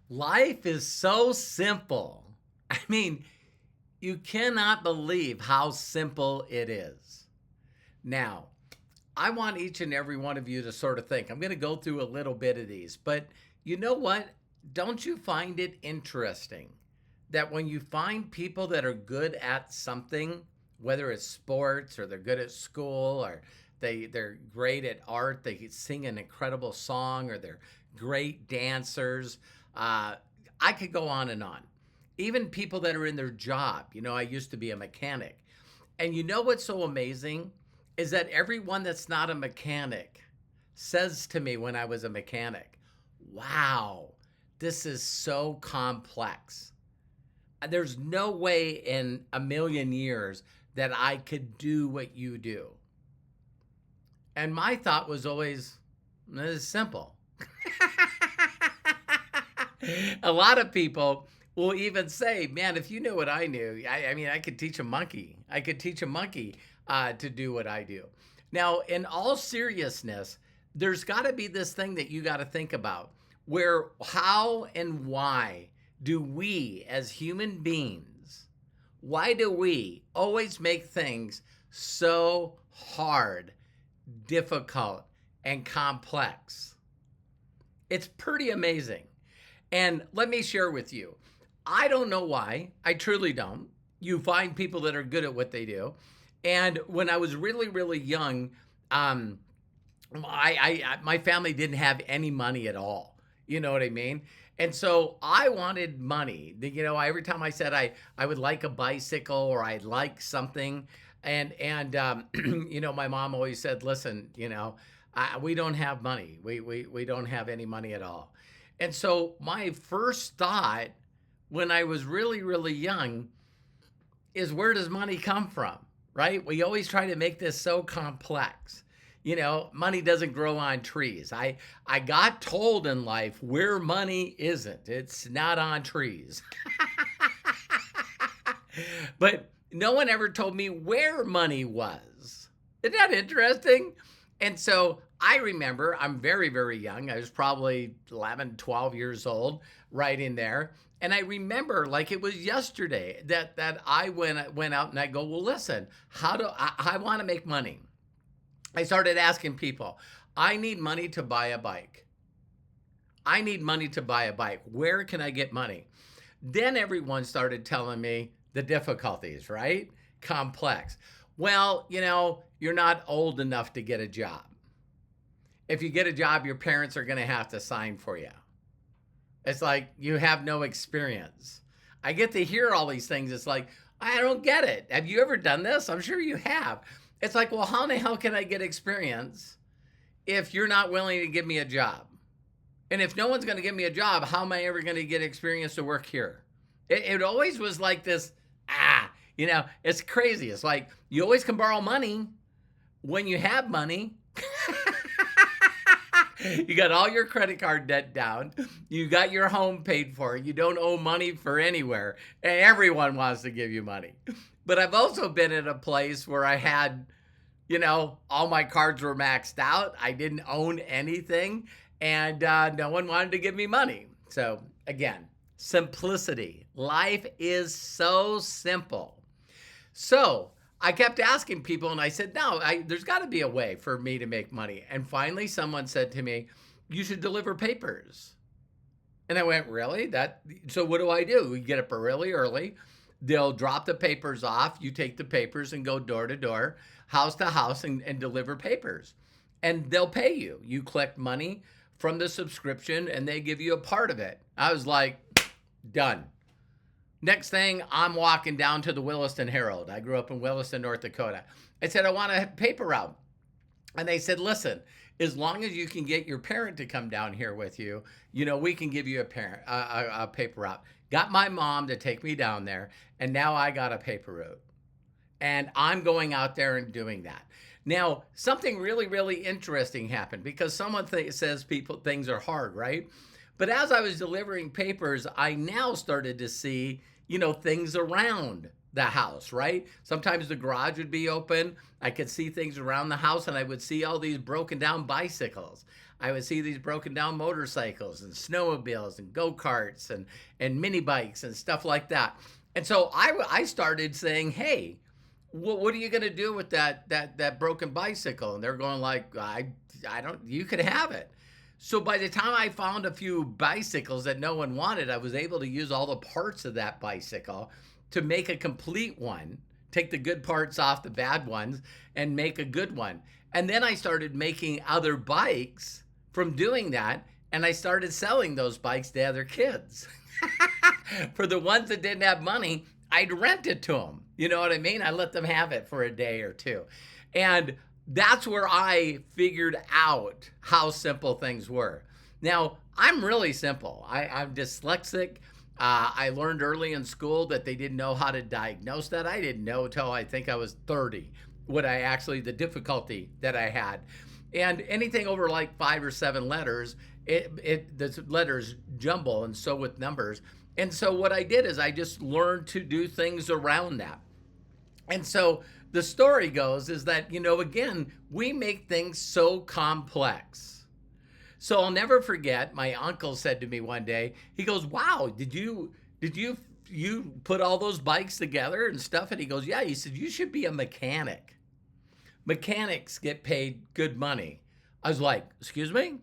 Life is so simple. I mean, you cannot believe how simple it is. Now, I want each and every one of you to sort of think. I'm going to go through a little bit of these, but you know what? Don't you find it interesting that when you find people that are good at something, whether it's sports or they're good at school or they're great at art, they sing an incredible song or they're great dancers. Uh, I could go on and on. Even people that are in their job. I used to be a mechanic. And you know what's so amazing is that everyone that's not a mechanic says to me when I was a mechanic, wow, this is so complex. There's no way in a million years that I could do what you do. And my thought was always, this is simple. A lot of people will even say, man, if you knew what I knew, I mean, I could teach a monkey. I could teach a monkey to do what I do. Now, in all seriousness, there's got to be this thing that you got to think about where how and why do we as human beings, why do we always make things so hard, difficult, and complex? It's pretty amazing. And let me share with you, I don't know why. I truly don't. You find people that are good at what they do. And when I was really, really young, my family didn't have any money at all. You know what I mean? And so I wanted money. Every time I said I would like a bicycle or I'd like something, and my mom always said, listen, we don't have money. We don't have any money at all. And so my first thought when I was really, really young is, where does money come from? Right? We always try to make this so complex. Money doesn't grow on trees. I got told in life where money isn't, it's not on trees. But no one ever told me where money was. Isn't that interesting? And so I remember, I'm very, very young. I was probably 11, 12 years old, right in there. And I remember like it was yesterday that I went out and I go, well, listen, how do I want to make money? I started asking people, I need money to buy a bike. I need money to buy a bike. Where can I get money? Then everyone started telling me the difficulties, right? Complex. Well, you're not old enough to get a job. If you get a job, your parents are going to have to sign for you. It's like you have no experience. I get to hear all these things. It's like, I don't get it. Have you ever done this? I'm sure you have. It's like, well, how in the hell can I get experience if you're not willing to give me a job? And if no one's going to give me a job, how am I ever going to get experience to work here? It always was like this, it's crazy. It's like you always can borrow money when you have money. You got all your credit card debt down. You got your home paid for. You don't owe money for anywhere. And everyone wants to give you money. But I've also been in a place where I had, all my cards were maxed out. I didn't own anything. And no one wanted to give me money. So again, simplicity. Life is so simple. So I kept asking people and I said, no, there's got to be a way for me to make money. And finally, someone said to me, you should deliver papers. And I went, really? So what do? We get up really early. They'll drop the papers off. You take the papers and go door to door, house to house and deliver papers. And they'll pay you. You collect money from the subscription and they give you a part of it. I was like, done. Next thing, I'm walking down to the Williston Herald. I grew up in Williston, North Dakota. I said, I want a paper route. And they said, listen, as long as you can get your parent to come down here with you, we can give you a paper route. Got my mom to take me down there, and now I got a paper route. And I'm going out there and doing that. Now, something really, really interesting happened because someone says things are hard, right? But as I was delivering papers, I now started to see, things around the house, right? Sometimes the garage would be open. I could see things around the house and I would see all these broken down bicycles. I would see these broken down motorcycles and snowmobiles and go-karts and mini bikes and stuff like that. And so I started saying, hey, what are you going to do with that broken bicycle? And they're going like, I don't, you could have it. So by the time I found a few bicycles that no one wanted, I was able to use all the parts of that bicycle to make a complete one, take the good parts off the bad ones and make a good one. And then I started making other bikes from doing that. And I started selling those bikes to other kids. For the ones that didn't have money, I'd rent it to them. You know what I mean? I let them have it for a day or two. And that's where I figured out how simple things were. Now, I'm really simple. I'm dyslexic. I learned early in school that they didn't know how to diagnose that. I didn't know until I think I was 30 the difficulty that I had. And anything over like 5 or 7 letters, the letters jumble, and so with numbers. And so what I did is I just learned to do things around that. And so the story goes is that, again, we make things so complex. So I'll never forget, my uncle said to me one day, he goes, wow, did you put all those bikes together and stuff? And he goes, yeah. He said, you should be a mechanic. Mechanics get paid good money. I was like, excuse me?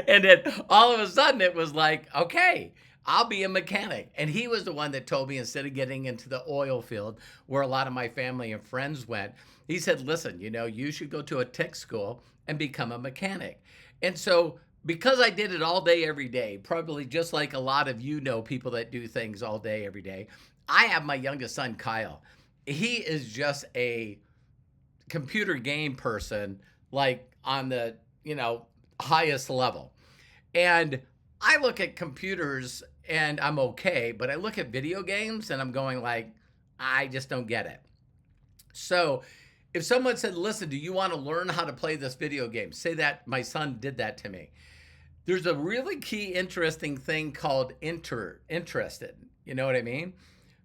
And then all of a sudden it was like, okay, I'll be a mechanic. And he was the one that told me, instead of getting into the oil field where a lot of my family and friends went, he said, listen, you should go to a tech school and become a mechanic. And so because I did it all day, every day, probably just like a lot of people that do things all day, every day, I have my youngest son, Kyle. He is just a computer game person, like on the, highest level. And I look at computers and I'm okay, but I look at video games and I'm going like, I just don't get it. So if someone said, listen, do you want to learn how to play this video game? Say that my son did that to me. There's a really key, interesting thing called interested. You know what I mean?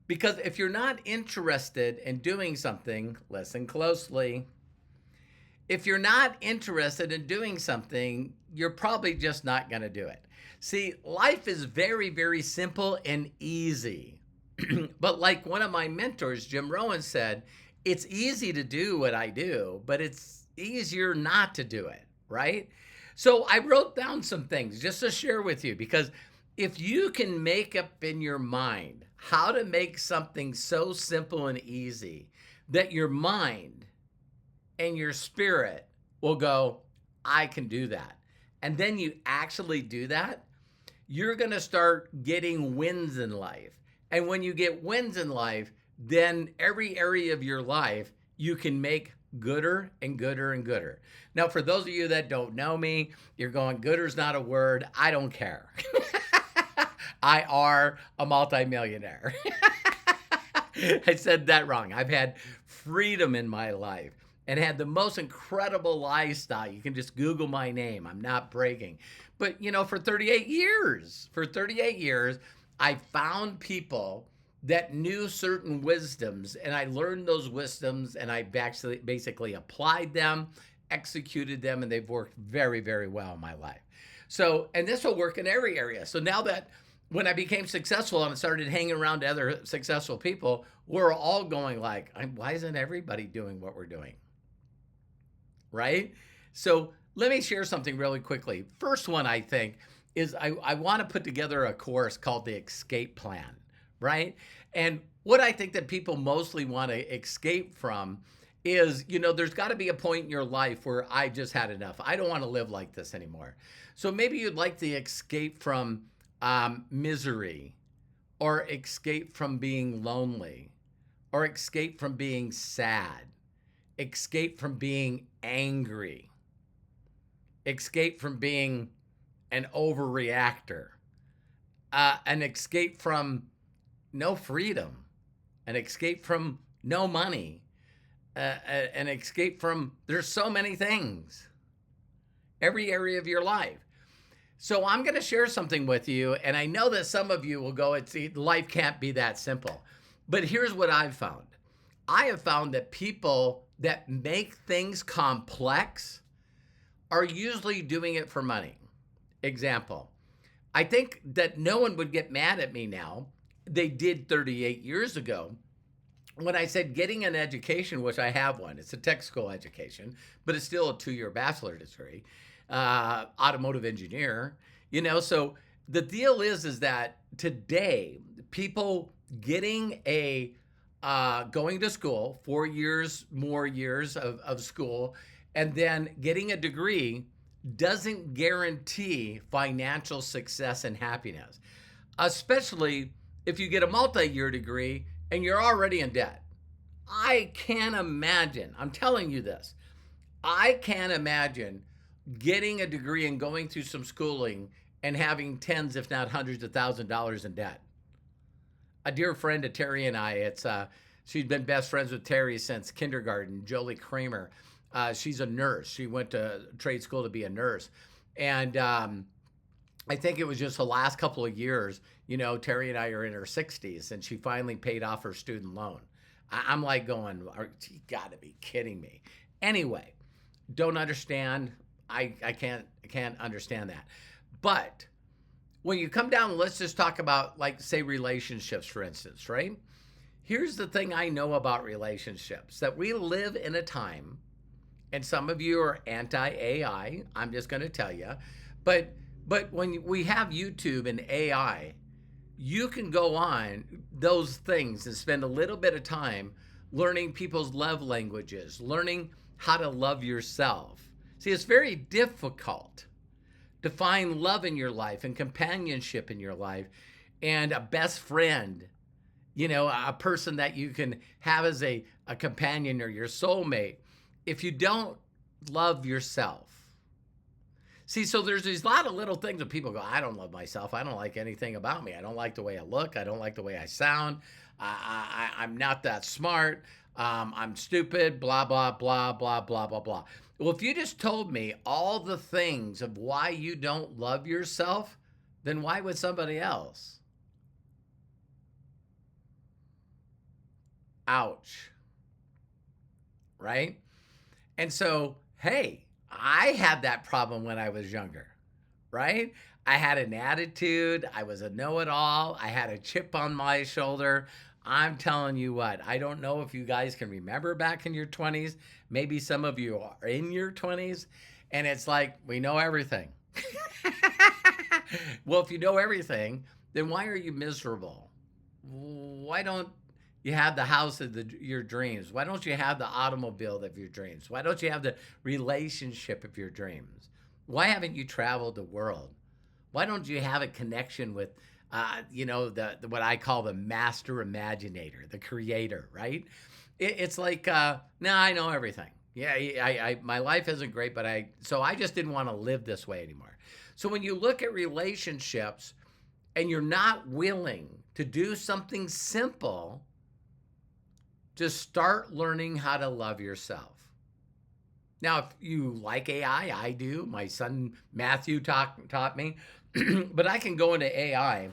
Because if you're not interested in doing something, listen closely. If you're not interested in doing something, you're probably just not going to do it. See, life is very, very simple and easy. But like one of my mentors, Jim Rohn, said, it's easy to do what I do, but it's easier not to do it, right? So I wrote down some things just to share with you, because if you can make up in your mind how to make something so simple and easy that your mind and your spirit will go, I can do that. And then you actually do that, you're going to start getting wins in life. And when you get wins in life, then every area of your life, you can make gooder and gooder and gooder. Now, for those of you that don't know me, you're going, gooder's not a word. I don't care. I are a multimillionaire. I said that wrong. I've had freedom in my life and had the most incredible lifestyle. You can just Google my name. I'm not bragging. But, for 38 years, I found people that knew certain wisdoms, and I learned those wisdoms, and I basically applied them, executed them, and they've worked very, very well in my life. So, and this will work in every area. So now that when I became successful and I started hanging around other successful people, we're all going like, why isn't everybody doing what we're doing? Right? So let me share something really quickly. First one, I think, is I want to put together a course called the Escape Plan, right? And what I think that people mostly want to escape from is, there's got to be a point in your life where I just had enough. I don't want to live like this anymore. So maybe you'd like to escape from misery, or escape from being lonely, or escape from being sad, escape from being angry, escape from being an overreactor, an escape from no freedom, an escape from no money, an escape from, there's so many things, every area of your life. So I'm going to share something with you, and I know that some of you will go, life can't be that simple. But here's what I've found. I have found that people that make things complex are usually doing it for money. Example, I think that no one would get mad at me now. They did 38 years ago when I said getting an education, which I have one. It's a tech school education, but it's still a 2-year bachelor degree, automotive engineer. So the deal is that today people getting a going to school, 4 years, more years of school, and then getting a degree doesn't guarantee financial success and happiness, especially if you get a multi-year degree and you're already in debt. I can't imagine, I'm telling you this, I can't imagine getting a degree and going through some schooling and having tens, if not hundreds of $1,000s in debt. A dear friend of Terry and I, she's been best friends with Terry since kindergarten, Jolie Kramer. She's a nurse. She went to trade school to be a nurse. And I think it was just the last couple of years, Terry and I are in her 60s, and she finally paid off her student loan. I'm like going, you gotta be kidding me. Anyway, don't understand. I can't understand that. But when you come down, let's just talk about, like, say, relationships, for instance, right? Here's the thing I know about relationships, that we live in a time, and some of you are anti-AI, I'm just going to tell you, but when we have YouTube and AI, you can go on those things and spend a little bit of time learning people's love languages, learning how to love yourself. See, it's very difficult to find love in your life and companionship in your life and a best friend, a person that you can have as a companion or your soulmate, if you don't love yourself. See, so there's these lot of little things that people go, I don't love myself. I don't like anything about me. I don't like the way I look. I don't like the way I sound. I'm not that smart. I'm stupid, blah, blah, blah, blah, blah, blah, blah. Well, if you just told me all the things of why you don't love yourself, then why would somebody else? Ouch. Right? And so, hey, I had that problem when I was younger, right? I had an attitude. I was a know-it-all. I had a chip on my shoulder. I'm telling you what, I don't know if you guys can remember back in your 20s. Maybe some of you are in your 20s, and it's like, we know everything. Well, if you know everything, then why are you miserable? Why don't you have the house of your dreams? Why don't you have the automobile of your dreams? Why don't you have the relationship of your dreams? Why haven't you traveled the world? Why don't you have a connection with the what I call the master imaginator, the creator, right? It's like, I know everything. Yeah, I my life isn't great, but I just didn't want to live this way anymore. So when you look at relationships and you're not willing to do something simple, just start learning how to love yourself. Now, if you like AI, I do. My son Matthew taught me, but I can go into AI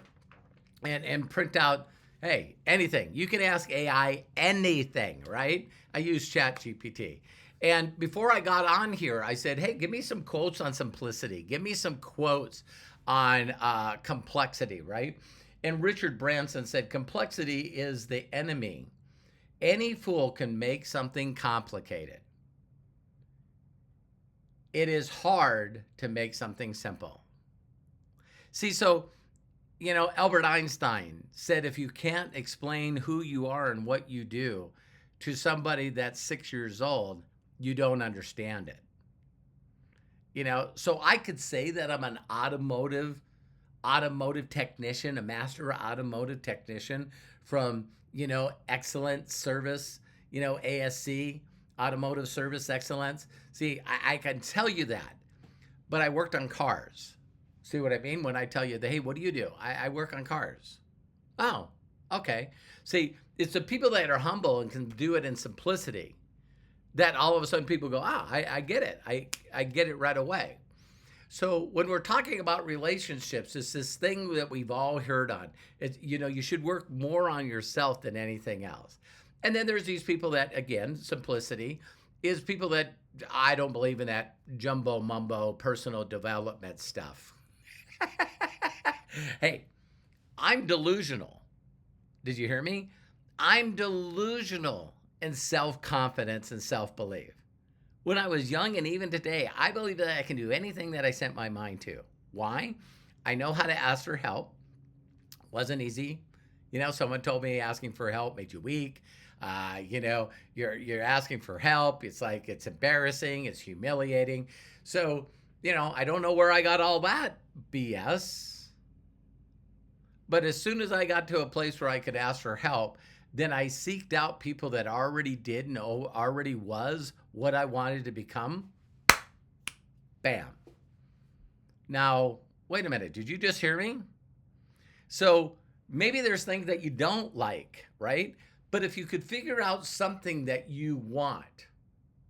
and print out, hey, anything. You can ask AI anything, right? I use ChatGPT. And before I got on here, I said, hey, give me some quotes on simplicity. Give me some quotes on complexity, right? And Richard Branson said, complexity is the enemy. Any fool can make something complicated. It is hard to make something simple. See, so, Albert Einstein said, if you can't explain who you are and what you do to somebody that's 6 years old, you don't understand it. So I could say that I'm an automotive technician, a master automotive technician from, excellent service, ASC, automotive service excellence. See, I can tell you that, but I worked on cars. See what I mean? When I tell you, hey, what do you do? I work on cars. Oh, okay. See, it's the people that are humble and can do it in simplicity that all of a sudden people go, I get it. I get it right away. So when we're talking about relationships, it's this thing that we've all heard on. You should work more on yourself than anything else. And then there's these people that, again, simplicity, is people that I don't believe in that jumbo mumbo personal development stuff. Hey, I'm delusional. Did you hear me? I'm delusional in self confidence and self belief. When I was young and even today, I believe that I can do anything that I set my mind to. Why? I know how to ask for help. Wasn't easy. Someone told me asking for help made you weak. You're asking for help. It's like it's embarrassing. It's humiliating. So, I don't know where I got all that BS. But as soon as I got to a place where I could ask for help, then I seeked out people that already did and already was what I wanted to become. Bam. Now, wait a minute. Did you just hear me? So maybe there's things that you don't like, right? But if you could figure out something that you want,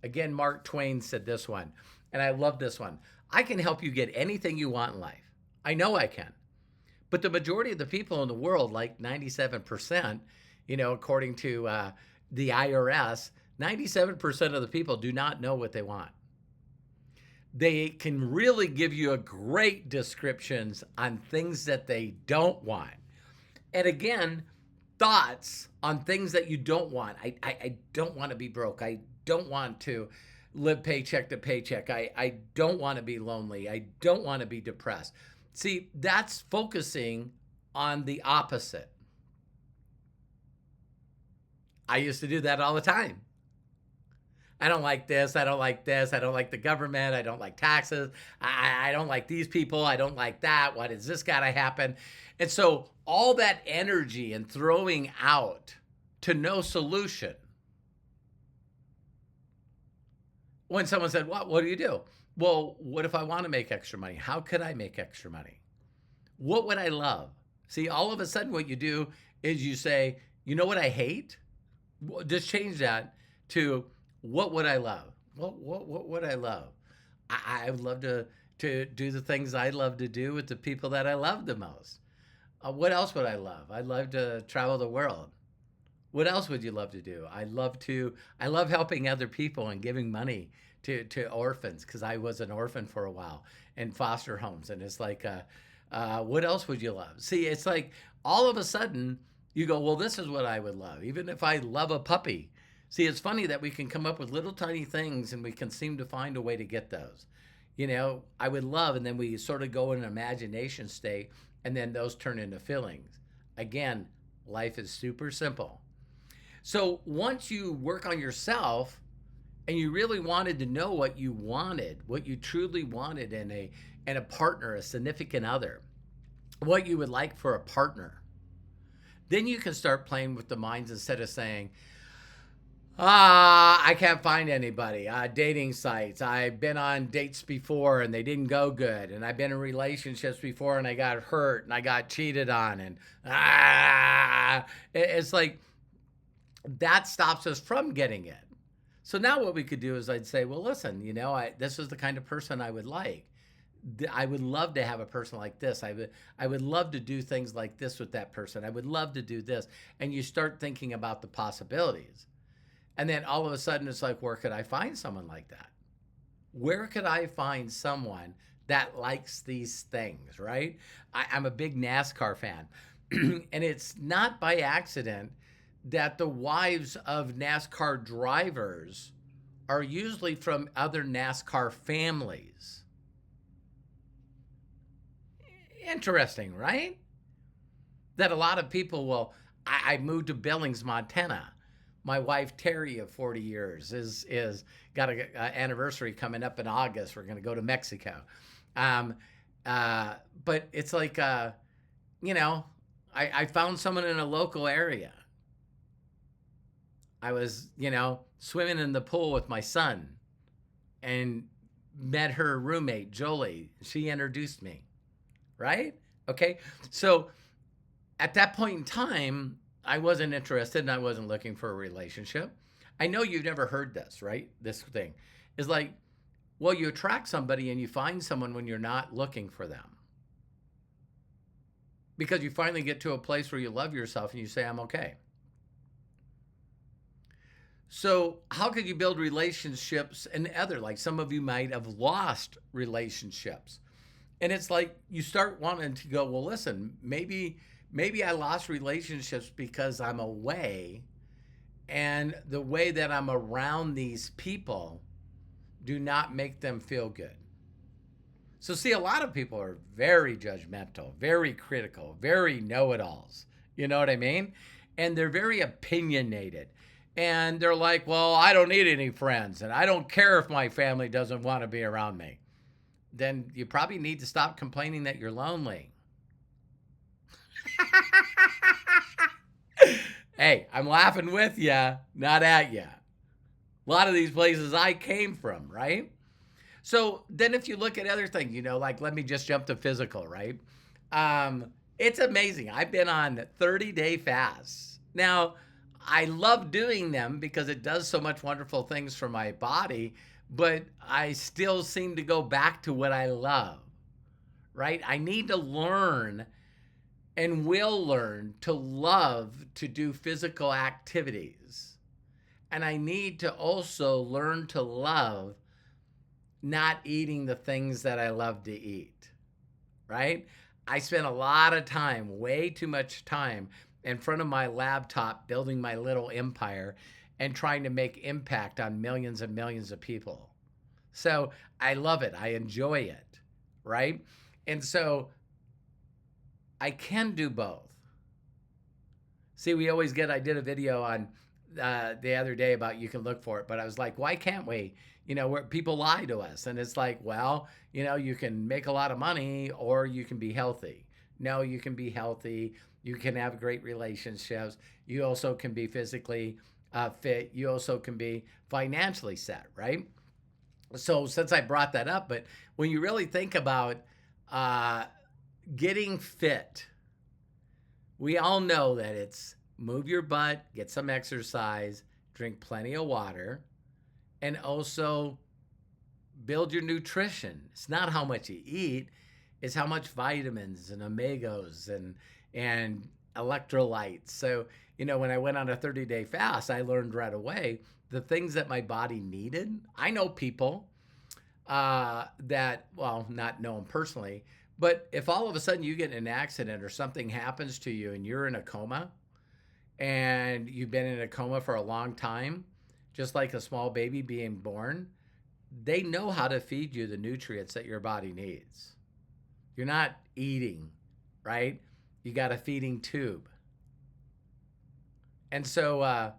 again, Mark Twain said this one, and I love this one. I can help you get anything you want in life. I know I can. But the majority of the people in the world, like 97%, according to the IRS, 97% of the people do not know what they want. They can really give you a great descriptions on things that they don't want. And again, thoughts on things that you don't want. I don't want to be broke. I don't want to live paycheck to paycheck. I don't want to be lonely. I don't want to be depressed. See, that's focusing on the opposite. I used to do that all the time. I don't like this. I don't like this. I don't like the government. I don't like taxes. I don't like these people. I don't like that. Why does this got to happen? And so all that energy and throwing out to no solution. When someone said, what do you do? Well, what if I want to make extra money? How could I make extra money? What would I love? See, all of a sudden what you do is you say, you know what I hate? Just change that to what would I love? What would I love? I would love to do the things I love to do with the people that I love the most. What else would I love? I'd love to travel the world. What else would you love to do? I love helping other people and giving money to orphans, because I was an orphan for a while in foster homes. And it's like, what else would you love? See, it's like all of a sudden you go, well, this is what I would love. Even if I love a puppy. See, it's funny that we can come up with little tiny things and we can seem to find a way to get those. I would love, and then we sort of go in an imagination state, and then those turn into feelings. Again, life is super simple. So once you work on yourself and you really wanted to know what you wanted, what you truly wanted in a partner, a significant other, what you would like for a partner, then you can start playing with the minds instead of saying, I can't find anybody. Dating sites. I've been on dates before and they didn't go good. And I've been in relationships before and I got hurt and I got cheated on. And it's like that stops us from getting it. So now what we could do is I'd say, well, listen, this is the kind of person I would like. I would love to have a person like this. I would love to do things like this with that person. I would love to do this. And you start thinking about the possibilities. And then all of a sudden it's like, where could I find someone like that? Where could I find someone that likes these things, right? I'm a big NASCAR fan. And it's not by accident that the wives of NASCAR drivers are usually from other NASCAR families. Interesting, right? That a lot of people will, I moved to Billings, Montana. My wife, Terry, of 40 years, is got an anniversary coming up in August. We're going to go to Mexico. But it's like, I found someone in a local area. I was, swimming in the pool with my son and met her roommate, Jolie. She introduced me, right? Okay. So at that point in time, I wasn't interested and I wasn't looking for a relationship. I know you've never heard this, right? This thing is like, well, you attract somebody and you find someone when you're not looking for them. Because you finally get to a place where you love yourself and you say, I'm okay. So, how could you build relationships and other, like some of you might have lost relationships. And it's like you start wanting to go, well, listen, maybe I lost relationships because I'm away and the way that I'm around these people do not make them feel good. So, see, a lot of people are very judgmental, very critical, very know it alls. You know what I mean? And they're very opinionated. And they're like, well, I don't need any friends. And I don't care if my family doesn't want to be around me. Then you probably need to stop complaining that you're lonely. Hey, I'm laughing with you, not at you. A lot of these places I came from, right? So then if you look at other things, like let me just jump to physical, right? It's amazing. I've been on 30-day fasts. Now, I love doing them because it does so much wonderful things for my body, but I still seem to go back to what I love, right? I need to learn and will learn to love to do physical activities. And I need to also learn to love not eating the things that I love to eat, right? I spent a lot of time, way too much time, in front of my laptop building my little empire and trying to make impact on millions and millions of people. So I love it. I enjoy it, right? And so I can do both. See, I did a video on the other day about you can look for it, but I was like, why can't we? Where people lie to us. And it's like, well, you can make a lot of money or you can be healthy. No, you can be healthy. You can have great relationships. You also can be physically fit. You also can be financially set, right? So since I brought that up, but when you really think about getting fit, we all know that it's move your butt, get some exercise, drink plenty of water, and also build your nutrition. It's not how much you eat, it's how much vitamins and omegas and electrolytes. So, when I went on a 30-day fast, I learned right away the things that my body needed. I know people that, well, not know them personally, but if all of a sudden you get in an accident or something happens to you and you're in a coma and you've been in a coma for a long time, just like a small baby being born, they know how to feed you the nutrients that your body needs. You're not eating, right? You got a feeding tube. And so,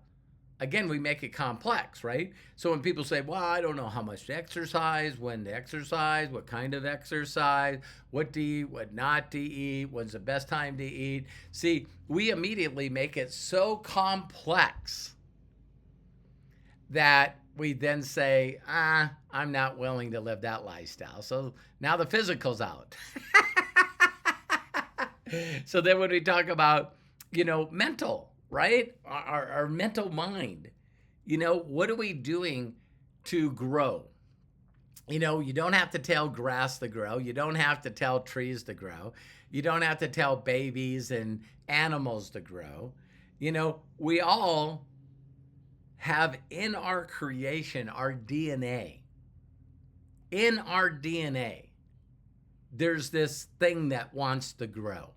again, we make it complex, right? So when people say, well, I don't know how much to exercise, when to exercise, what kind of exercise, what to eat, what not to eat, when's the best time to eat. See, we immediately make it so complex that we then say, I'm not willing to live that lifestyle. So now the physical's out. So then when we talk about, mental, right? Our mental mind, what are we doing to grow? You don't have to tell grass to grow. You don't have to tell trees to grow. You don't have to tell babies and animals to grow. We all have in our creation, our DNA. In our DNA, there's this thing that wants to grow.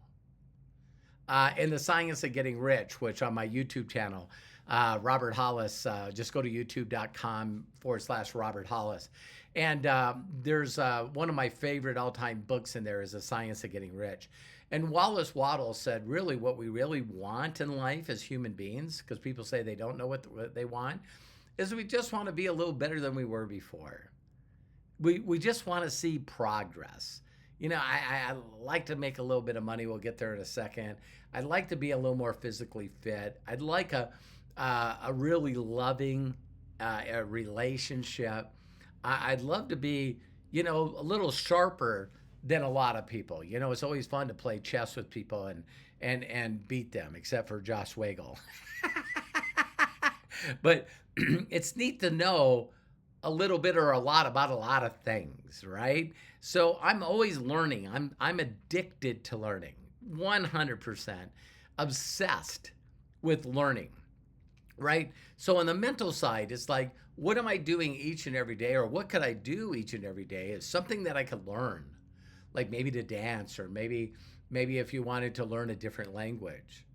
In the Science of Getting Rich, which on my YouTube channel, Robert Hollis, just go to youtube.com/Robert Hollis. And there's one of my favorite all-time books in there is The Science of Getting Rich. And Wallace Waddle said, really, what we really want in life as human beings, because people say they don't know what they want, is we just want to be a little better than we were before. We just want to see progress. I like to make a little bit of money. We'll get there in a second. I'd like to be a little more physically fit. I'd like a really loving relationship. I'd love to be, a little sharper than a lot of people. It's always fun to play chess with people and beat them, except for Josh Wagel. But it's neat to know a little bit or a lot about a lot of things, right? So I'm always learning. I'm addicted to learning, 100% obsessed with learning. right? So on the mental side, it's like, what am I doing each and every day, or what could I do each and every day? Is something that I could learn, like maybe to dance, or maybe if you wanted to learn a different language,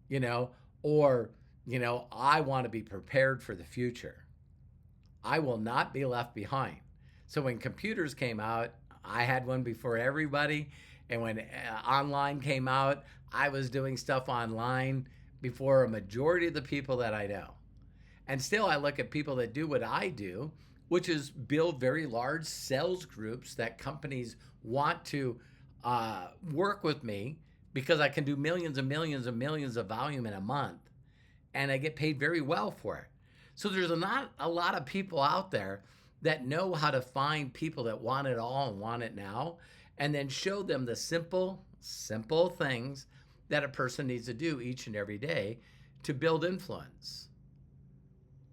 you know, or I want to be prepared for the future. I will not be left behind. So when computers came out, I had one before everybody. And when online came out, I was doing stuff online before a majority of the people that I know. And still, I look at people that do what I do, which is build very large sales groups that companies want to work with me because I can do millions and millions and millions of volume in a month, and I get paid very well for it. So there's not a lot of people out there that know how to find people that want it all and want it now, and then show them the simple things that a person needs to do each and every day to build influence,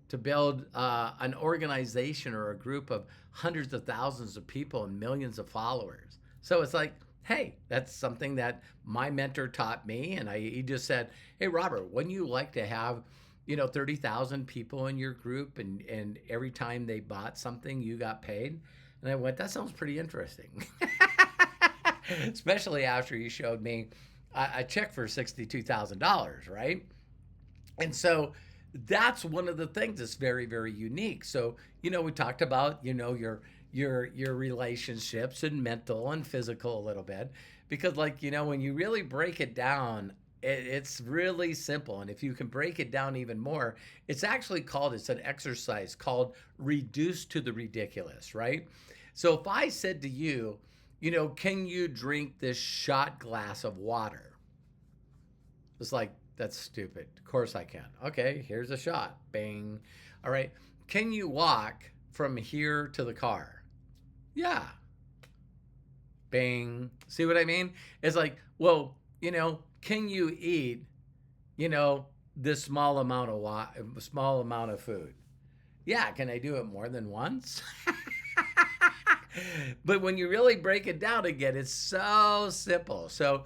to build an organization or a group of hundreds of thousands of people and millions of followers. So it's like, hey, that's something that my mentor taught me. And he just said, hey, Robert, wouldn't you like to have 30,000 people in your group, and every time they bought something, you got paid? And I went, that sounds pretty interesting. Especially after you showed me a check for $62,000, right? And so that's one of the things that's very, very unique. So, we talked about, your relationships and mental and physical a little bit, because when you really break it down, it's really simple. And if you can break it down even more, it's an exercise called reduce to the ridiculous, right? So if I said to you, can you drink this shot glass of water? It's like, that's stupid. Of course I can. Okay, here's a shot. Bang. All right. Can you walk from here to the car? Yeah. Bang. See what I mean? It's like, well, can you eat, this small amount of food? Yeah. Can I do it more than once? But when you really break it down again, it's so simple. So,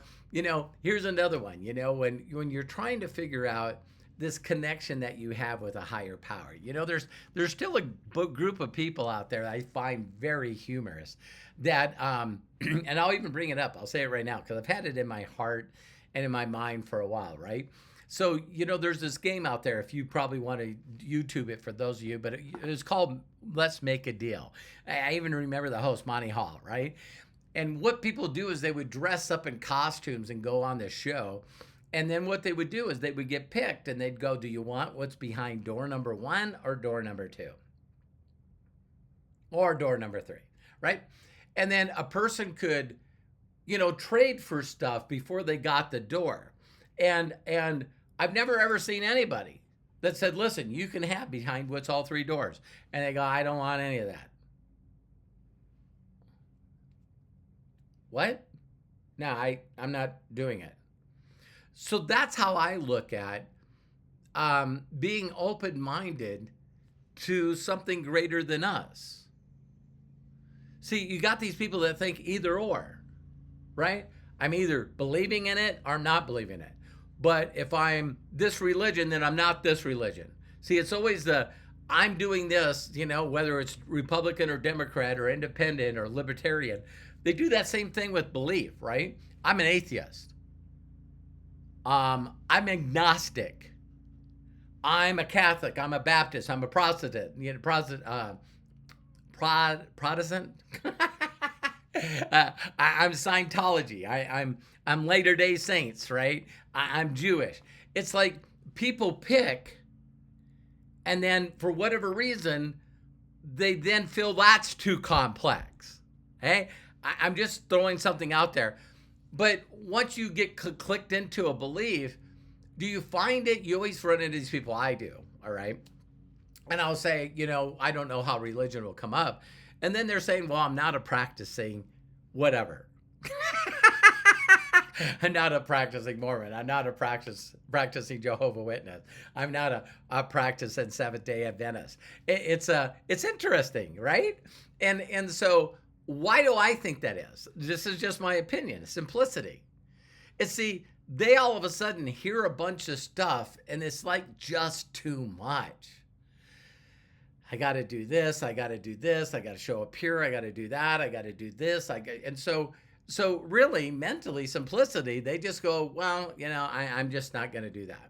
here's another one. When you're trying to figure out this connection that you have with a higher power, there's still a group of people out there that I find very humorous that, and I'll even bring it up. I'll say it right now because I've had it in my heart and in my mind for a while, right? So, there's this game out there, if you probably want to YouTube it for those of you, but it's called Let's Make a Deal. I even remember the host, Monty Hall, right? And what people do is they would dress up in costumes and go on this show. And then what they would do is they would get picked and they'd go, do you want what's behind door number 1 or door number 2? Or door number 3, right? And then a person could, trade for stuff before they got the door. And I've never ever seen anybody that said, listen, you can have behind what's all 3 doors. And they go, I don't want any of that. What? No, I'm not doing it. So that's how I look at being open-minded to something greater than us. See, you got these people that think either or, right? I'm either believing in it or I'm not believing it. But if I'm this religion, then I'm not this religion. See, it's always I'm doing this, whether it's Republican or Democrat or independent or libertarian. They do that same thing with belief, right? I'm an atheist. I'm agnostic. I'm a Catholic. I'm a Baptist. I'm a Protestant. Protestant. I'm Scientology. I'm Latter-day Saints, right? I'm Jewish. It's like people pick, and then for whatever reason, they then feel that's too complex. Hey, I'm just throwing something out there. But once you get clicked into a belief, do you find it? You always run into these people. I do. All right. And I'll say, I don't know how religion will come up. And then they're saying, well, I'm not a practicing whatever. I'm not a practicing Mormon. I'm not a practicing Jehovah's Witness. I'm not a practicing Seventh-day Adventist. It's interesting, right? And so why do I think that is? This is just my opinion. Simplicity. It's they all of a sudden hear a bunch of stuff and it's like just too much. I got to do this. I got to do this. I got to show up here. I got to do that. I got to do this. And so really mentally simplicity, they just go, well, I'm just not going to do that.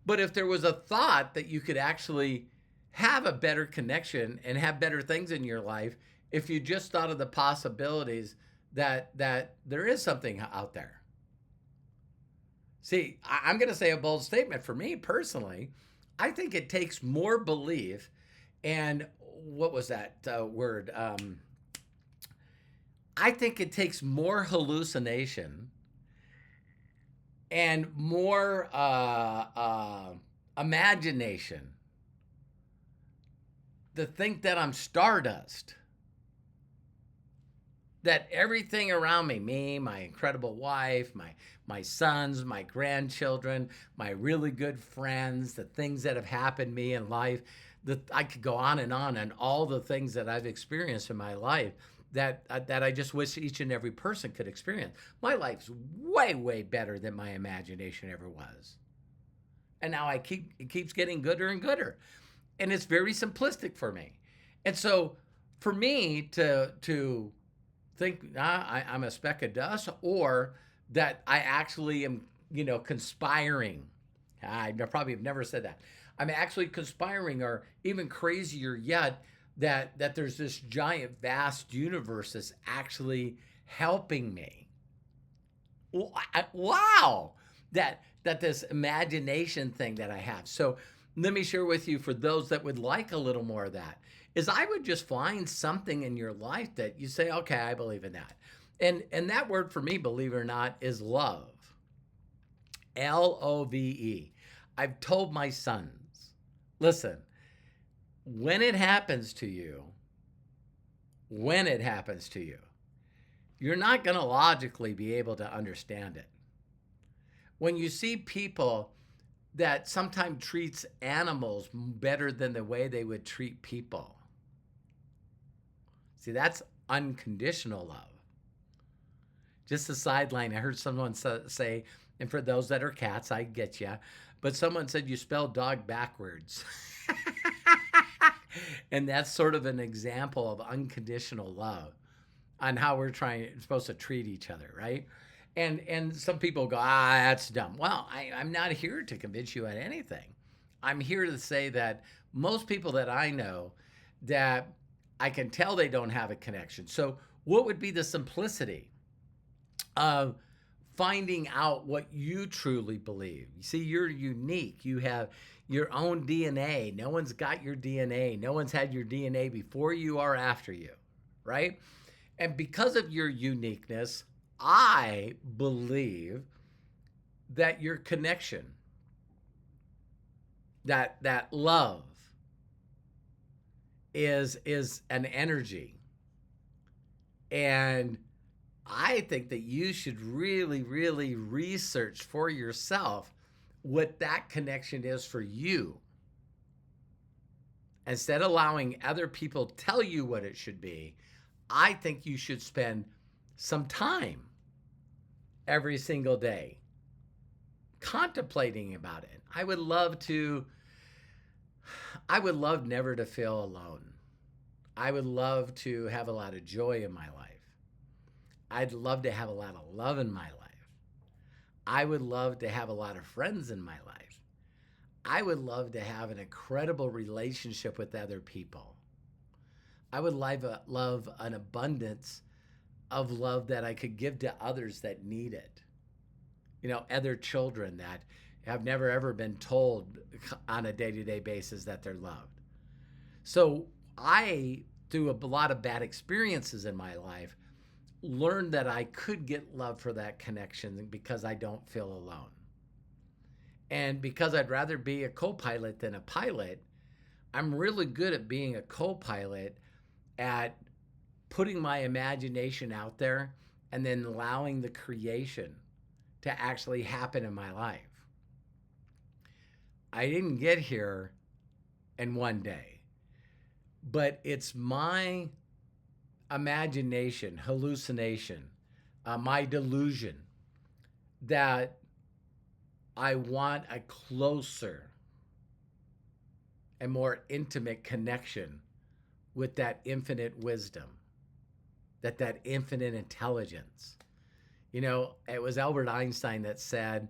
But if there was a thought that you could actually have a better connection and have better things in your life, if you just thought of the possibilities that there is something out there. See, I'm going to say a bold statement for me personally. I think it takes more belief and what was that word? I think it takes more hallucination and more imagination to think that I'm stardust. That everything around me, my incredible wife, my sons, my grandchildren, my really good friends, the things that have happened to me in life, I could go on and all the things that I've experienced in my life that I just wish each and every person could experience. My life's way, way better than my imagination ever was. And now it keeps getting gooder and gooder. And it's very simplistic for me. And so for me to think I'm a speck of dust, or that I actually am, conspiring. I probably have never said that. I'm actually conspiring, or even crazier yet, that there's this giant, vast universe that's actually helping me. Wow, that this imagination thing that I have. So let me share with you, for those that would like a little more of that, is I would just find something in your life that you say, okay, I believe in that. And that word for me, believe it or not, is love. Love. I've told my sons, listen, when it happens to you, you're not going to logically be able to understand it. When you see people that sometimes treats animals better than the way they would treat people, see, that's unconditional love. Just a sideline, I heard someone say, and for those that are cats, I get you, but someone said you spell dog backwards. And that's sort of an example of unconditional love on how we're supposed to treat each other, right? And some people go, that's dumb. Well, I'm not here to convince you on anything. I'm here to say that most people that I know, that I can tell they don't have a connection. So what would be the simplicity of finding out what you truly believe? You see, you're unique. You have your own DNA. No one's got your DNA. No one's had your DNA before you or after you, right? And because of your uniqueness, I believe that your connection, that love is an energy. And I think that you should really, really research for yourself what that connection is for you. Instead of allowing other people tell you what it should be, I think you should spend some time every single day contemplating about it. I would love never to feel alone. I would love to have a lot of joy in my life. I'd love to have a lot of love in my life. I would love to have a lot of friends in my life. I would love to have an incredible relationship with other people. I would love an abundance of love that I could give to others that need it. Other children that have never ever been told on a day-to-day basis that they're loved. So I, through a lot of bad experiences in my life, learned that I could get love for that connection because I don't feel alone. And because I'd rather be a co-pilot than a pilot, I'm really good at being a co-pilot, at putting my imagination out there and then allowing the creation to actually happen in my life. I didn't get here in one day, but it's my imagination, hallucination, my delusion that I want a closer and more intimate connection with that infinite wisdom, that infinite intelligence. It was Albert Einstein that said,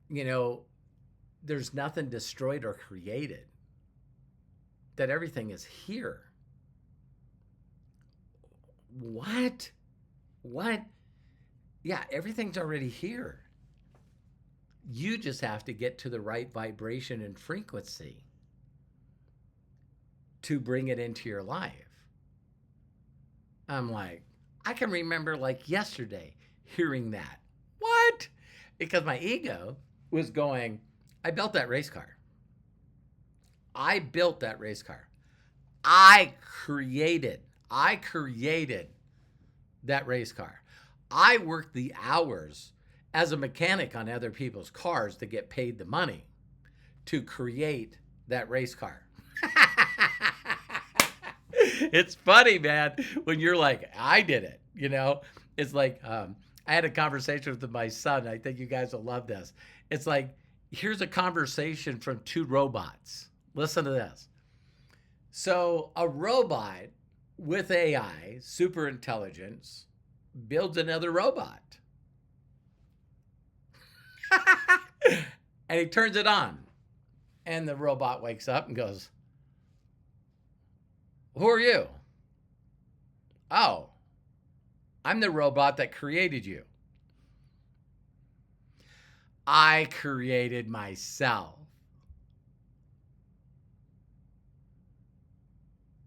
you know, there's nothing destroyed or created, that everything is here. What? What? Yeah, everything's already here. You just have to get to the right vibration and frequency to bring it into your life. I'm like, I can remember like yesterday hearing that. What? Because my ego was going, I built that race car. I built that race car. I created that race car. I worked the hours as a mechanic on other people's cars to get paid the money to create that race car. It's funny, man, when you're like, I did it, It's like, I had a conversation with my son. I think you guys will love this. It's like, here's a conversation from two robots. Listen to this. So a robot with AI, super intelligence, builds another robot. And he turns it on. And the robot wakes up and goes, who are you? Oh, I'm the robot that created you. I created myself.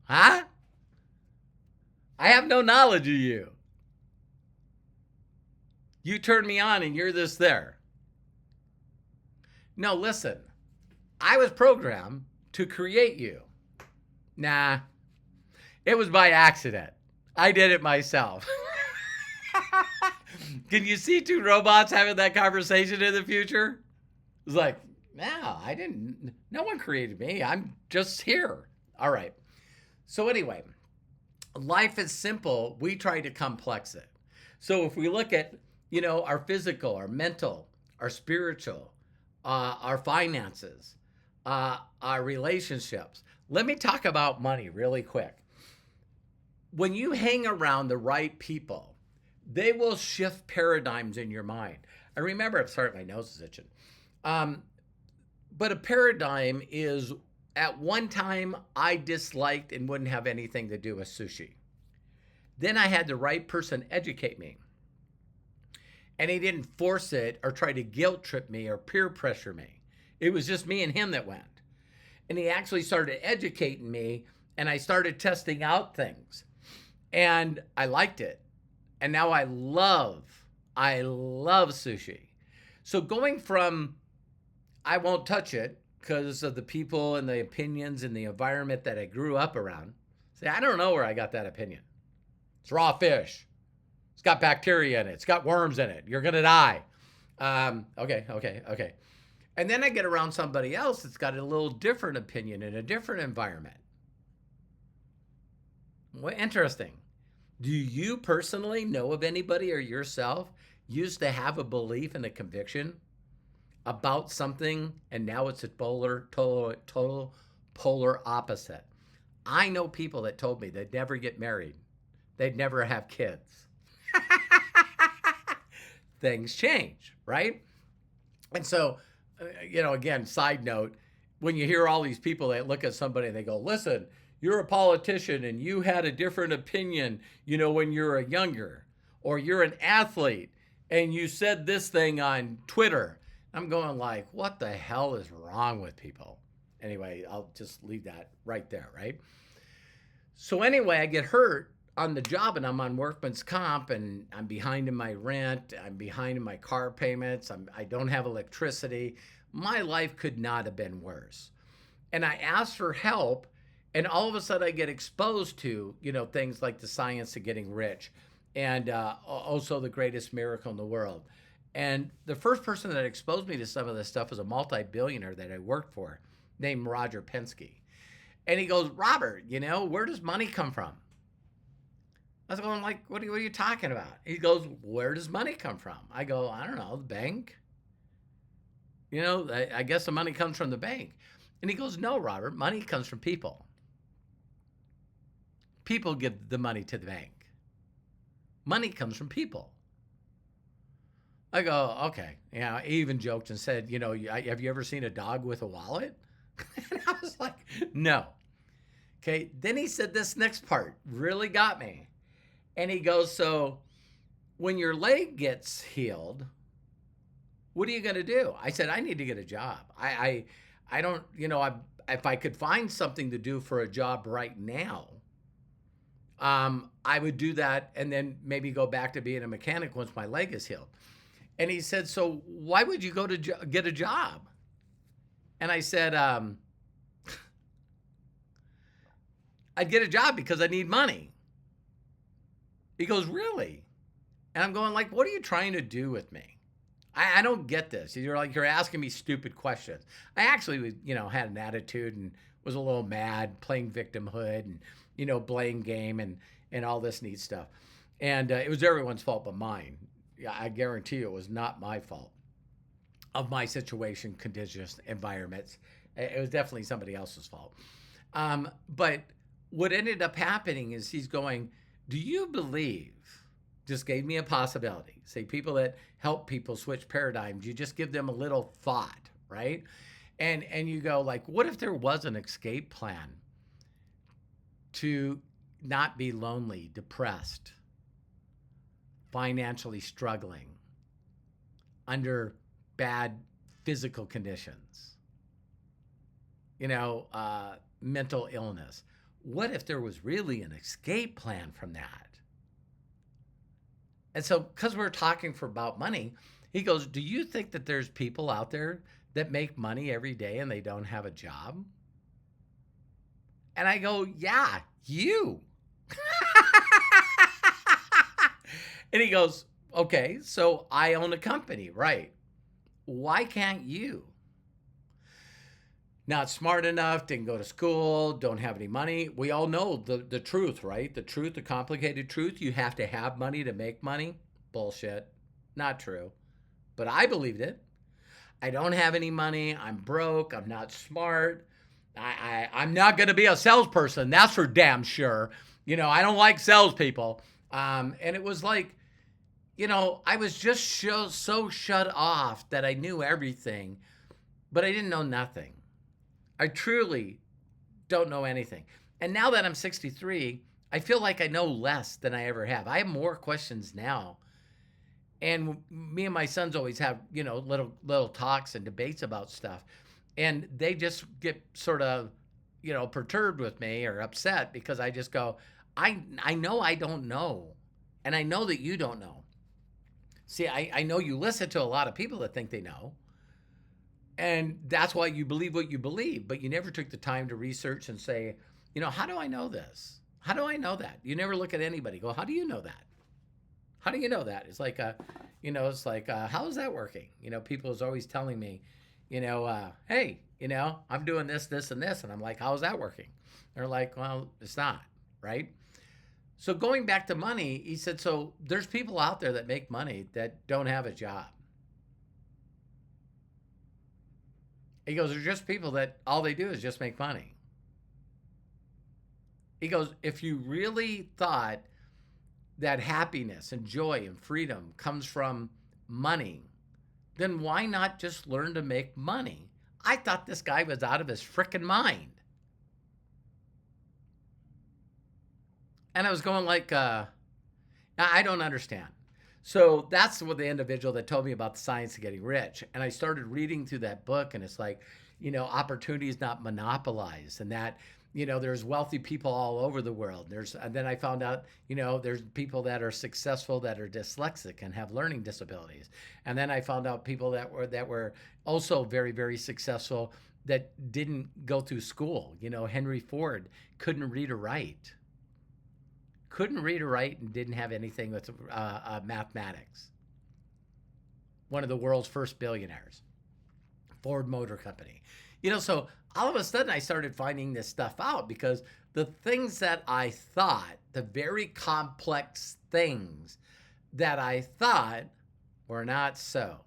Huh? I have no knowledge of you. You turned me on and you're this there. No, listen. I was programmed to create you. Nah. It was by accident. I did it myself. Can you see two robots having that conversation in the future? It's like, no, no one created me. I'm just here. All right. So anyway, life is simple. We try to complex it. So if we look at, our physical, our mental, our spiritual, our finances, our relationships. Let me talk about money really quick. When you hang around the right people, they will shift paradigms in your mind. I remember, sorry, my nose is itching. But a paradigm is, at one time, I disliked and wouldn't have anything to do with sushi. Then I had the right person educate me. And he didn't force it or try to guilt trip me or peer pressure me. It was just me and him that went. And he actually started educating me, and I started testing out things. And I liked it. And now I love sushi. So going from, I won't touch it because of the people and the opinions and the environment that I grew up around. Say, I don't know where I got that opinion. It's raw fish. It's got bacteria in it. It's got worms in it. You're going to die. Okay. And then I get around somebody else that's got a little different opinion in a different environment. Well, interesting. Do you personally know of anybody or yourself used to have a belief and a conviction about something, and now it's a total polar opposite? I know people that told me they'd never get married. They'd never have kids. Things change, right? And so, again, side note, when you hear all these people that look at somebody and they go, listen, you're a politician and you had a different opinion, when you're a younger, or you're an athlete and you said this thing on Twitter. I'm going like, what the hell is wrong with people? Anyway, I'll just leave that right there, right? So anyway, I get hurt on the job and I'm on workman's comp and I'm behind in my rent. I'm behind in my car payments. I don't have electricity. My life could not have been worse. And I asked for help, and all of a sudden I get exposed to, things like the science of getting rich, and also the greatest miracle in the world. And the first person that exposed me to some of this stuff was a multi-billionaire that I worked for named Roger Penske. And he goes, Robert, where does money come from? I was going like, what are you talking about? He goes, where does money come from? I go, I don't know, the bank. I guess the money comes from the bank. And he goes, no, Robert, money comes from people. People give the money to the bank. Money comes from people. I go, okay. Yeah, I even joked and said, have you ever seen a dog with a wallet? And I was like, no. Okay. Then he said this next part really got me. And he goes, so when your leg gets healed, what are you going to do? I said, I need to get a job. I don't, if I could find something to do for a job right now, I would do that and then maybe go back to being a mechanic once my leg is healed. And he said, so why would you go to get a job? And I said, I'd get a job because I need money. He goes, really? And I'm going like, what are you trying to do with me? I don't get this. You're asking me stupid questions. I actually, had an attitude and was a little mad, playing victimhood and, blame game and all this neat stuff. And it was everyone's fault but mine. I guarantee you it was not my fault of my situation, conditions, environments. It was definitely somebody else's fault. But what ended up happening is he's going, do you believe, just gave me a possibility, say people that help people switch paradigms, you just give them a little thought, right? And you go like, what if there was an escape plan to not be lonely, depressed, financially struggling, under bad physical conditions, mental illness? What if there was really an escape plan from that? And so, because we're talking about money, he goes, do you think that there's people out there that make money every day and they don't have a job? And I go, yeah, you. And he goes, okay, so I own a company, right? Why can't you? Not smart enough, didn't go to school, don't have any money. We all know the truth, right? The truth, the complicated truth. You have to have money to make money. Bullshit. Not true. But I believed it. I don't have any money. I'm broke. I'm not smart. I'm not going to be a salesperson. That's for damn sure. I don't like salespeople. And it was like, I was just so shut off that I knew everything, but I didn't know nothing. I truly don't know anything. And now that I'm 63, I feel like I know less than I ever have. I have more questions now. And me and my sons always have, little talks and debates about stuff. And they just get sort of, perturbed with me or upset because I just go, I know I don't know. And I know that you don't know. See, I know you listen to a lot of people that think they know. And that's why you believe what you believe, but you never took the time to research and say, how do I know this? How do I know that? You never look at anybody, go, how do you know that? How do you know that? It's like, how is that working? People is always telling me, hey, I'm doing this, this, and this. And I'm like, how is that working? They're like, well, it's not, right? So going back to money, he said, so there's people out there that make money that don't have a job. He goes, there's just people that all they do is just make money. He goes, if you really thought that happiness and joy and freedom comes from money, then why not just learn to make money? I thought this guy was out of his frickin' mind. And I was going like, I don't understand. So that's what the individual that told me about the science of getting rich. And I started reading through that book, and it's like, opportunity is not monopolized, and that, there's wealthy people all over the world. And then I found out, there's people that are successful that are dyslexic and have learning disabilities. And then I found out people that were also very, very successful that didn't go through school. Henry Ford couldn't read or write. And didn't have anything with mathematics. One of the world's first billionaires. Ford Motor Company. So all of a sudden I started finding this stuff out because The things that I thought, the very complex things that I thought were not so.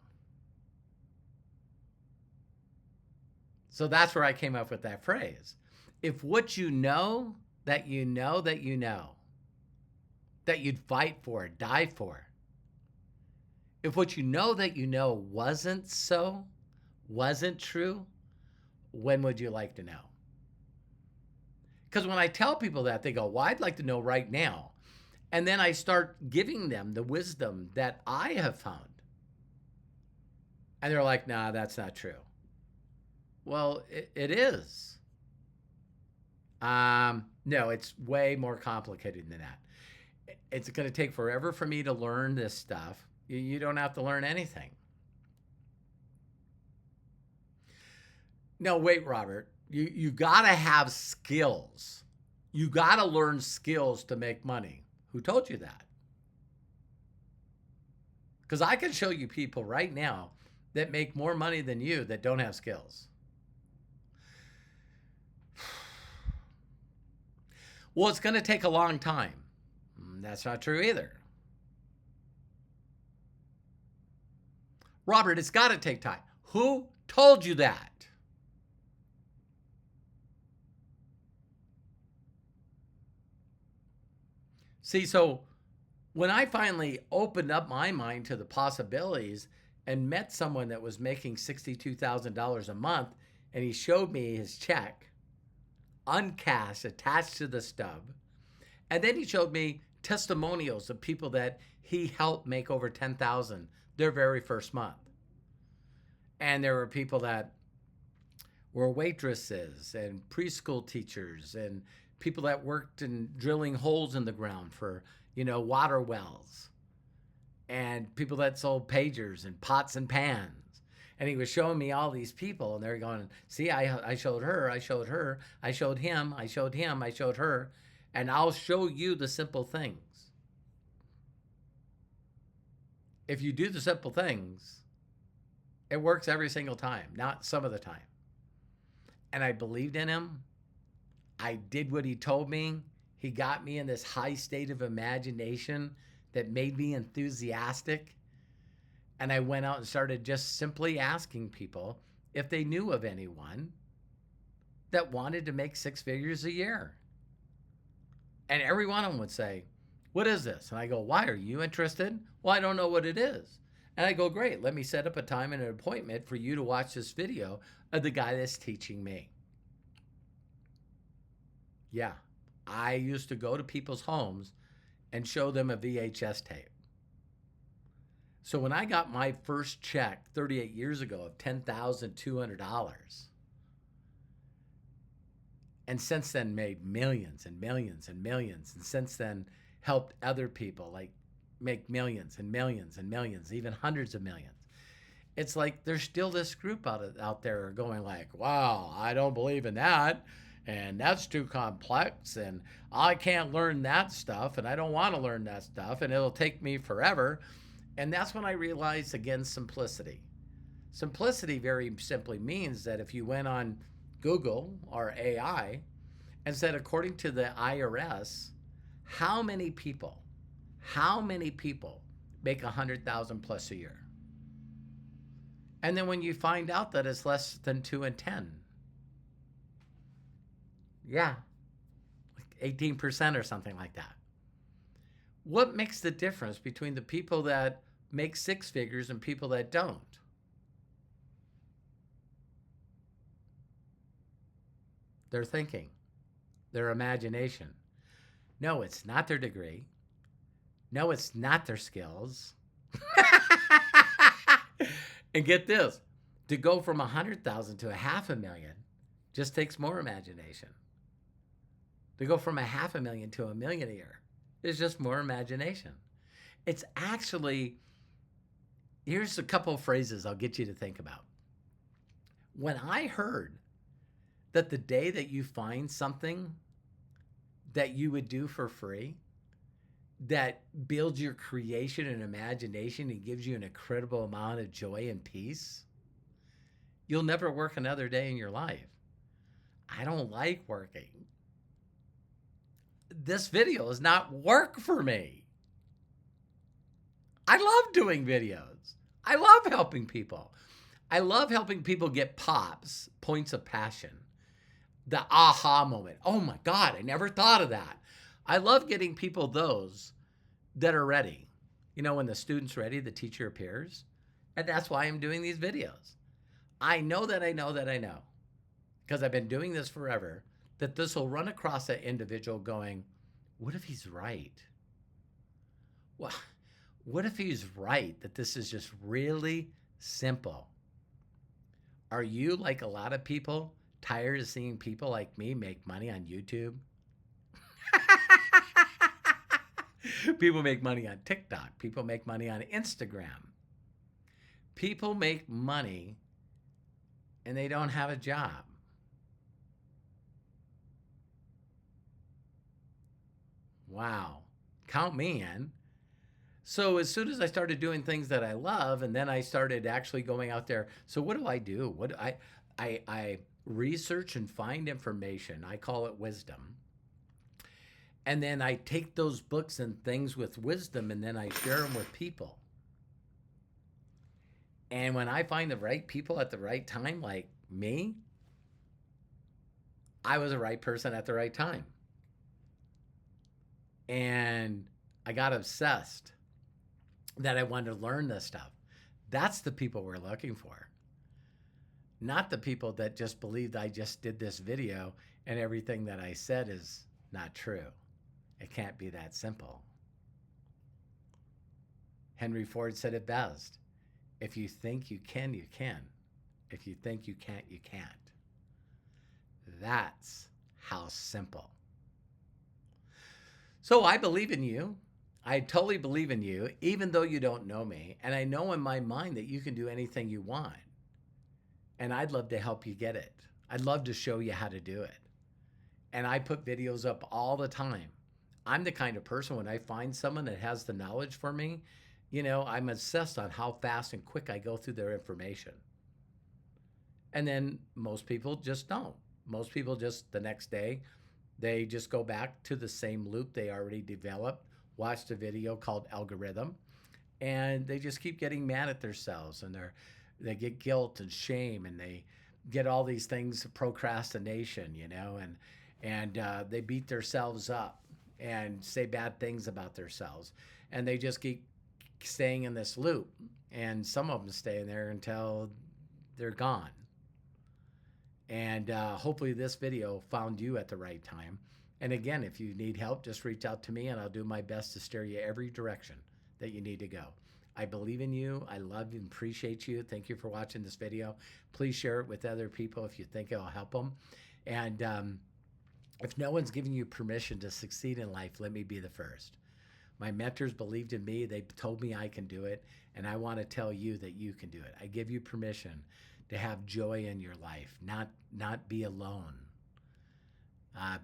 So that's where I came up with that phrase. If what you know, that you know, that you know, that you'd fight for, die for. If what you know that you know wasn't so, wasn't true, when would you like to know? Because when I tell people that, they go, well, I'd like to know right now. And then I start giving them the wisdom that I have found. And they're like, nah, that's not true. Well, it is. No, it's way more complicated than that. It's going to take forever for me to learn this stuff. You don't have to learn anything. No, wait, Robert. You got to have skills. You got to learn skills to make money. Who told you that? Because I can show you people right now that make more money than you that don't have skills. Well, it's going to take a long time. That's not true either. Robert, it's got to take time. Who told you that? See, so when I finally opened up my mind to the possibilities and met someone that was making $62,000 a month, and he showed me his check, uncashed, attached to the stub, and then he showed me testimonials of people that he helped make over $10,000 their very first month. And there were people that were waitresses and preschool teachers and people that worked in drilling holes in the ground for, water wells, and people that sold pagers and pots and pans. And he was showing me all these people, and they're going, see, I showed her, I showed her, I showed him, I showed him, I showed her, and I'll show you the simple things. If you do the simple things, it works every single time, not some of the time. And I believed in him. I did what he told me. He got me in this high state of imagination that made me enthusiastic. And I went out and started just simply asking people if they knew of anyone that wanted to make 6 figures a year. And every one of them would say, what is this? And I go, why, are you interested? Well, I don't know what it is. And I go, great, let me set up a time and an appointment for you to watch this video of the guy that's teaching me. Yeah, I used to go to people's homes and show them a VHS tape. So when I got my first check 38 years ago of $10,200, and since then made millions and millions and millions, and since then helped other people like make millions and millions and millions, even hundreds of millions. It's like there's still this group out there going like, wow, I don't believe in that, and that's too complex, and I can't learn that stuff, and I don't want to learn that stuff, and it'll take me forever. And that's when I realized, again, simplicity. Simplicity very simply means that if you went on Google or AI and said, according to the IRS, how many people make 100,000 plus a year? And then when you find out that it's less than 2 in 10, yeah, like 18% or something like that. What makes the difference between the people that make 6 figures and people that don't? Their thinking, their imagination. No, it's not their degree. No, it's not their skills. And get this, to go from 100,000 to 500,000 just takes more imagination. To go from 500,000 to $1 million a year is just more imagination. It's actually, here's a couple of phrases I'll get you to think about. When I heard that the day that you find something that you would do for free, that builds your creation and imagination and gives you an incredible amount of joy and peace, you'll never work another day in your life. I don't like working. this video is not work for me. I love doing videos. I love helping people. I love helping people get pops, points of passion, the aha moment. Oh my God, I never thought of that. I love getting people those that are ready. You know, when the student's ready, the teacher appears. And that's why I'm doing these videos. I know that I know that I know, because I've been doing this forever, that this will run across that individual going, what if he's right? Well, what if he's right that this is just really simple? Are you, like a lot of people, tired of seeing people like me make money on YouTube? People make money on TikTok. People make money on Instagram. People make money and they don't have a job. Wow. Count me in. So as soon as I started doing things that I love, and then I started actually going out there. So what do I do? I research and find information. I call it wisdom. And then I take those books and things with wisdom, and then I share them with people. And when I find the right people at the right time, like me, I was the right person at the right time. And I got obsessed that I wanted to learn this stuff. That's the people we're looking for. Not the people that just believed I just did this video and everything that I said is not true. It can't be that simple. Henry Ford said it best. If you think you can, you can. If you think you can't, you can't. That's how simple. So I believe in you. I totally believe in you, even though you don't know me. And I know in my mind that you can do anything you want. And I'd love to help you get it. I'd love to show you how to do it. And I put videos up all the time. I'm the kind of person, when I find someone that has the knowledge for me, you know, I'm obsessed on how fast and quick I go through their information. And then most people just don't. Most people just, the next day, they just go back to the same loop they already developed, watch the video called algorithm, and they just keep getting mad at themselves, and they get guilt and shame, and they get all these things, procrastination, you know, and they beat themselves up and say bad things about themselves, and they just keep staying in this loop, and some of them stay in there until they're gone. And hopefully this video found you at the right time. And again, if you need help, just reach out to me and I'll do my best to steer you every direction that you need to go. I believe in you. I love you and appreciate you. Thank you for watching this video. Please share it with other people if you think it'll help them. And if no one's giving you permission to succeed in life, let me be the first. My mentors believed in me. They told me I can do it. And I want to tell you that you can do it. I give you permission to have joy in your life, not be alone.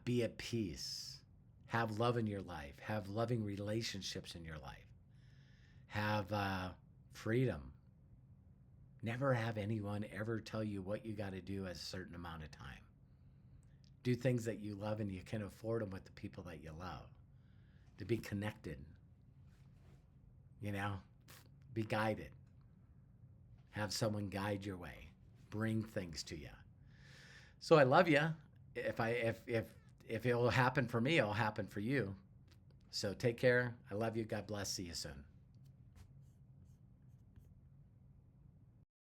Be at peace. Have love in your life. Have loving relationships in your life. Have freedom. Never have anyone ever tell you what you got to do at a certain amount of time. Do things that you love and you can afford them with the people that you love. To be connected. You know, be guided. Have someone guide your way. Bring things to you. So I love you. If it will happen for me, it'll happen for you. So take care. I love you. God bless. See you soon.